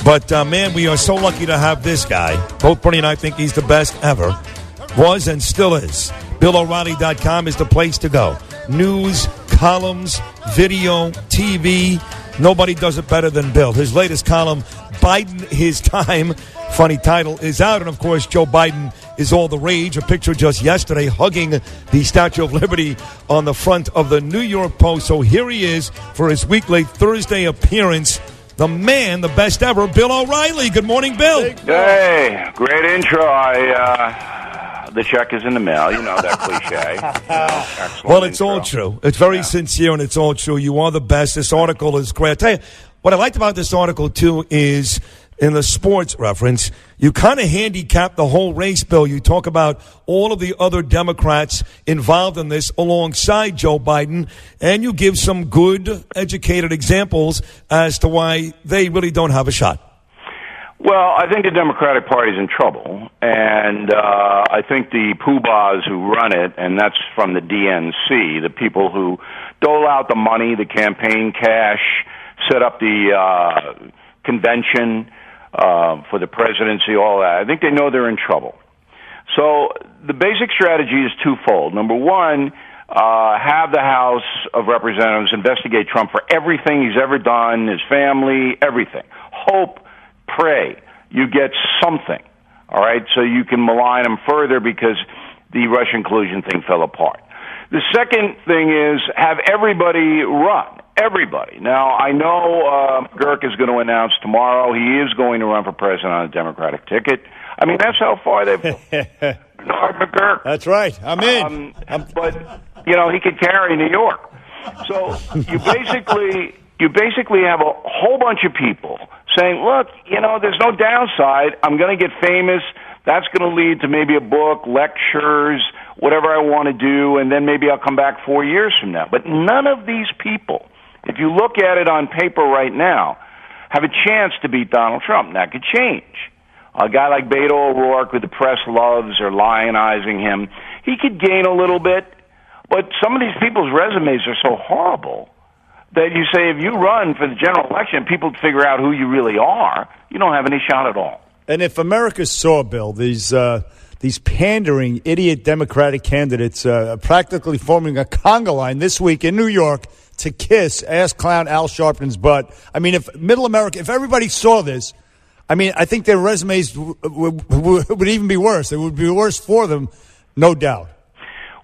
But, man, we are so lucky to have this guy. Both Bernie and I think he's the best ever. Was and still is. BillO'Reilly.com is the place to go. News, columns, video, TV. Nobody does it better than Bill. His latest column, Biden, His Time, funny title, is out. And, of course, Joe Biden is all the rage. A picture just yesterday hugging the Statue of Liberty on the front of the New York Post. So here he is for his weekly Thursday appearance. The man, the best ever, Bill O'Reilly. Good morning, Bill. Hey, great intro. The check is in the mail. You know that cliche. Well, it's all true. It's very sincere, and it's all true. You are the best. This article is great. I tell you, what I liked about this article, too, is in the sports reference, you kind of handicap the whole race, Bill. You talk about all of the other Democrats involved in this alongside Joe Biden, and you give some good, educated examples as to why they really don't have a shot. Well, I think the Democratic Party's in trouble, and I think the poobahs who run it, and that's from the DNC, the people who dole out the money, the campaign cash, set up the convention for the presidency, all that, I think they know they're in trouble. So the basic strategy is twofold. Number one, have the House of Representatives investigate Trump for everything he's ever done, his family, everything. Hope, pray you get something, all right, so you can malign him further because the Russian collusion thing fell apart. The second thing is have everybody run. Everybody. Now, I know Girk is going to announce tomorrow he is going to run for president on a Democratic ticket. I mean, that's how far they've gone. Bernard McGurk. That's right. I'm in. But, you know, he could carry New York. So you basically have a whole bunch of people saying, look, you know, there's no downside. I'm going to get famous. That's going to lead to maybe a book, lectures, whatever I want to do, and then maybe I'll come back 4 years from now. But none of these people, if you look at it on paper right now, have a chance to beat Donald Trump. That could change. A guy like Beto O'Rourke, who the press loves, or lionizing him, he could gain a little bit. But some of these people's resumes are so horrible that you say if you run for the general election, people figure out who you really are, you don't have any shot at all. And if America saw, Bill, these pandering idiot Democratic candidates practically forming a conga line this week in New York to kiss ass clown Al Sharpton's butt. I mean, if middle America, if everybody saw this, I mean, I think their resumes would even be worse. It would be worse for them, no doubt.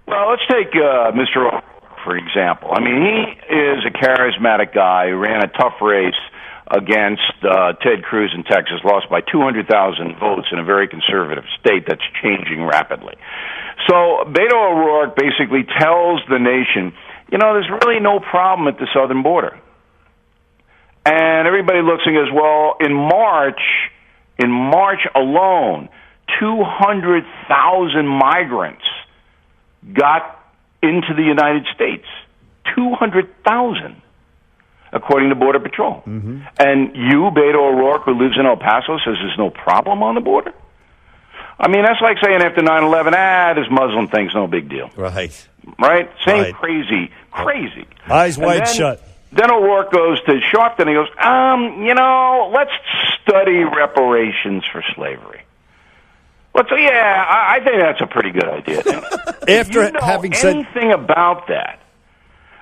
Well, let's take Mr. O'Rourke, for example. I mean, he is a charismatic guy who ran a tough race against Ted Cruz in Texas, lost by 200,000 votes in a very conservative state that's changing rapidly. So Beto O'Rourke basically tells the nation, you know, there's really no problem at the southern border. And everybody looks and goes, well, in March alone, 200,000 migrants got into the United States. 200,000. According to Border Patrol. Mm-hmm. And you, Beto O'Rourke, who lives in El Paso, says there's no problem on the border? I mean, that's like saying after 9/11, this Muslim thing's no big deal. Right? Same right. Crazy. Eyes wide shut. Then O'Rourke goes to Sharpton and he goes, you know, let's study reparations for slavery. I think that's a pretty good idea. After having said anything about that,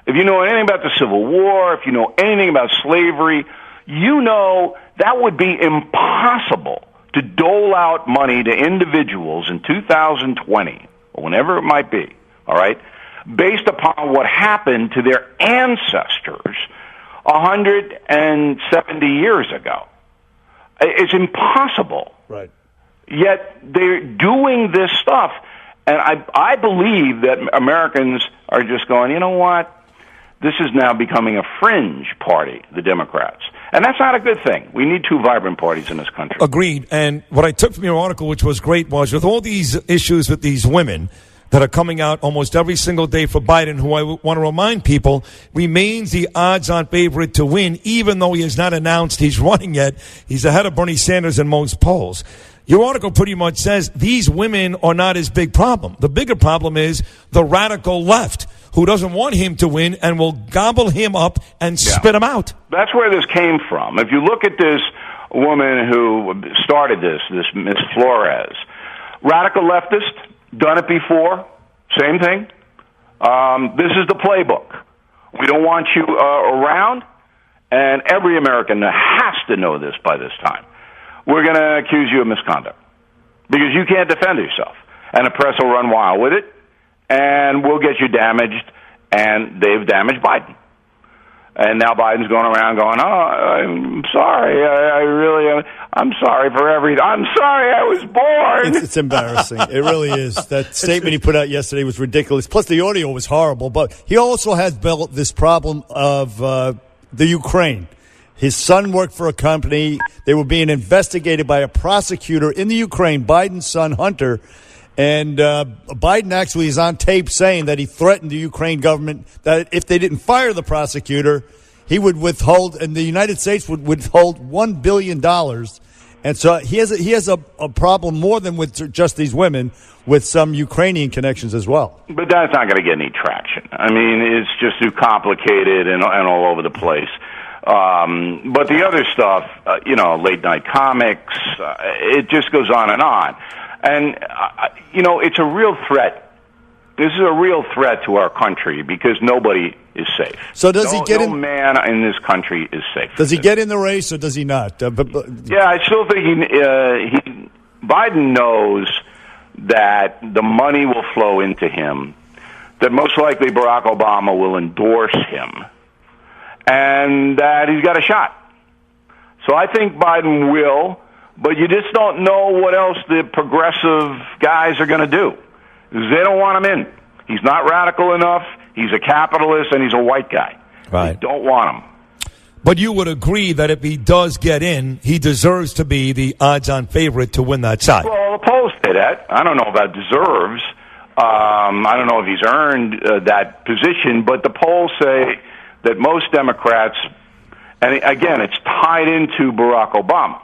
if you know anything about the Civil War, if you know anything about slavery, you know that would be impossible to dole out money to individuals in 2020, or whenever it might be, all right, based upon what happened to their ancestors 170 years ago. It's impossible. Right. Yet they're doing this stuff, and I believe that Americans are just going, you know what? This is now becoming a fringe party, the Democrats. And that's not a good thing. We need two vibrant parties in this country. Agreed. And what I took from your article, which was great, was with all these issues with these women that are coming out almost every single day for Biden, who I want to remind people remains the odds-on favorite to win, even though he has not announced he's running yet. He's ahead of Bernie Sanders in most polls. Your article pretty much says these women are not his big problem. The bigger problem is the radical left, who doesn't want him to win and will gobble him up and spit him out. That's where this came from. If you look at this woman who started this Miss Flores. Radical leftist, done it before, same thing. This is the playbook. We don't want you around, and every American has to know this by this time. We're going to accuse you of misconduct because you can't defend yourself, and the press will run wild with it, and we'll get you damaged, and they've damaged Biden. And now Biden's going around going, oh, I'm sorry. I'm sorry for everything. I'm sorry I was born. It's embarrassing. It really is. That statement he put out yesterday was ridiculous. Plus, the audio was horrible. But he also has built this problem of the Ukraine. His son worked for a company. They were being investigated by a prosecutor in the Ukraine, Biden's son, Hunter. And Biden actually is on tape saying that he threatened the Ukraine government that if they didn't fire the prosecutor, he would withhold, and the United States would withhold $1 billion. And so he has a problem more than with just these women, with some Ukrainian connections as well. But that's not going to get any traction. I mean, it's just too complicated and all over the place. But the other stuff, late night comics, it just goes on and on. And, it's a real threat. This is a real threat to our country because nobody is safe. So does he get in? No man in this country is safe. Does he get in the race or does he not? Yeah, I still think Biden knows that the money will flow into him, that most likely Barack Obama will endorse him, and that he's got a shot. So I think Biden will. But you just don't know what else the progressive guys are going to do. They don't want him in. He's not radical enough. He's a capitalist, and he's a white guy. Right. They don't want him. But you would agree that if he does get in, he deserves to be the odds-on favorite to win that side. Well, the polls say that. I don't know about deserves. I don't know if he's earned that position, but the polls say that most Democrats, and again, it's tied into Barack Obama.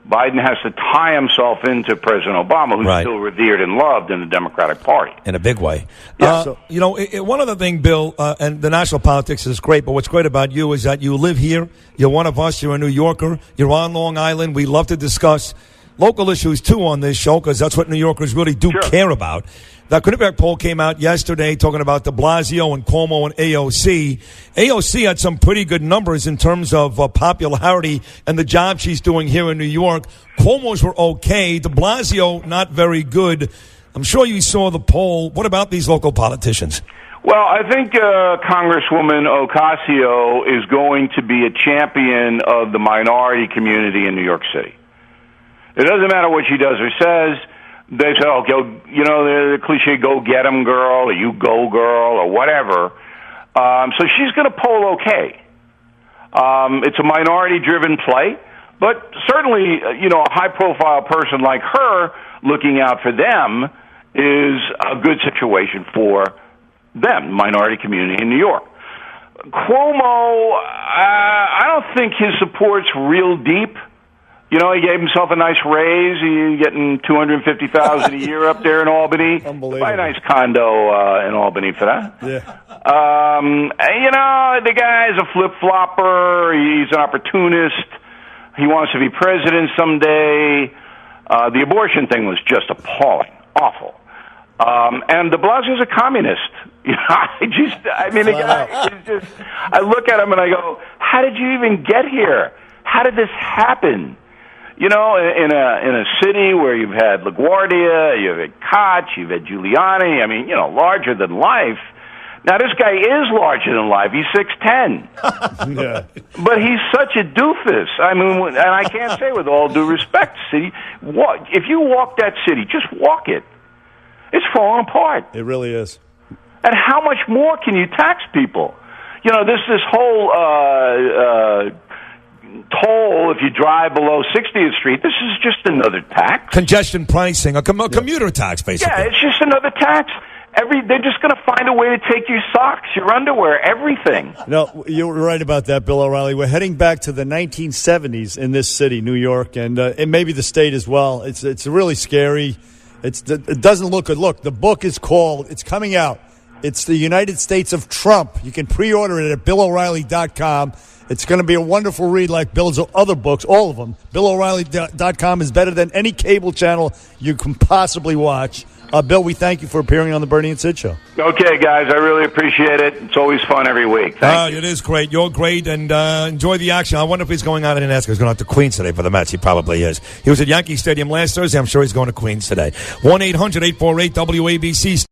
Biden has to tie himself into President Obama, who's still revered and loved in the Democratic Party. In a big way. Yeah. One other thing, Bill, and the national politics is great, but what's great about you is that you live here. You're one of us. You're a New Yorker. You're on Long Island. We love to discuss local issues, too, on this show, because that's what New Yorkers really do care about. The Quinnipiac poll came out yesterday talking about de Blasio and Cuomo and AOC. AOC had some pretty good numbers in terms of popularity and the job she's doing here in New York. Cuomo's were okay. De Blasio, not very good. I'm sure you saw the poll. What about these local politicians? Well, I think Congresswoman Ocasio is going to be a champion of the minority community in New York City. It doesn't matter what she does or says. They say, oh, the cliche, go get 'em, girl, or you go, girl, or whatever. So she's going to poll okay. It's a minority-driven play, but certainly, a high-profile person like her looking out for them is a good situation for them, minority community in New York. Cuomo, I don't think his support's real deep. He gave himself a nice raise. He's getting $250,000 a year up there in Albany. Unbelievable. Buy a nice condo in Albany for that. Yeah. The guy's a flip-flopper. He's an opportunist. He wants to be president someday. The abortion thing was just appalling, awful. And de Blasio's a communist. I look at him and I go, how did you even get here? How did this happen? In a city where you've had LaGuardia, you've had Koch, you've had Giuliani, larger than life. Now, this guy is larger than life. He's 6'10". Yeah. But he's such a doofus. And I can't say with all due respect, city, if you walk that city, just walk it. It's falling apart. It really is. And how much more can you tax people? This whole toll if you drive below 60th Street. This is just another tax. Congestion pricing, a commuter tax, basically. Yeah, it's just another tax. They're just going to find a way to take your socks, your underwear, everything. No, you're right about that, Bill O'Reilly. We're heading back to the 1970s in this city, New York, and maybe the state as well. It's really scary. It doesn't look good. Look, the book is called, it's coming out. It's The United States of Trump. You can pre-order it at BillO'Reilly.com. It's going to be a wonderful read like Bill's other books, all of them. BillO'Reilly.com is better than any cable channel you can possibly watch. Bill, we thank you for appearing on the Bernie and Sid Show. Okay, guys, I really appreciate it. It's always fun every week. Thank you. It is great. You're great, and enjoy the action. I wonder if he's going out in NASCAR. He's going out to Queens today for the Mets. He probably is. He was at Yankee Stadium last Thursday. I'm sure he's going to Queens today. 1-800-848-WABC.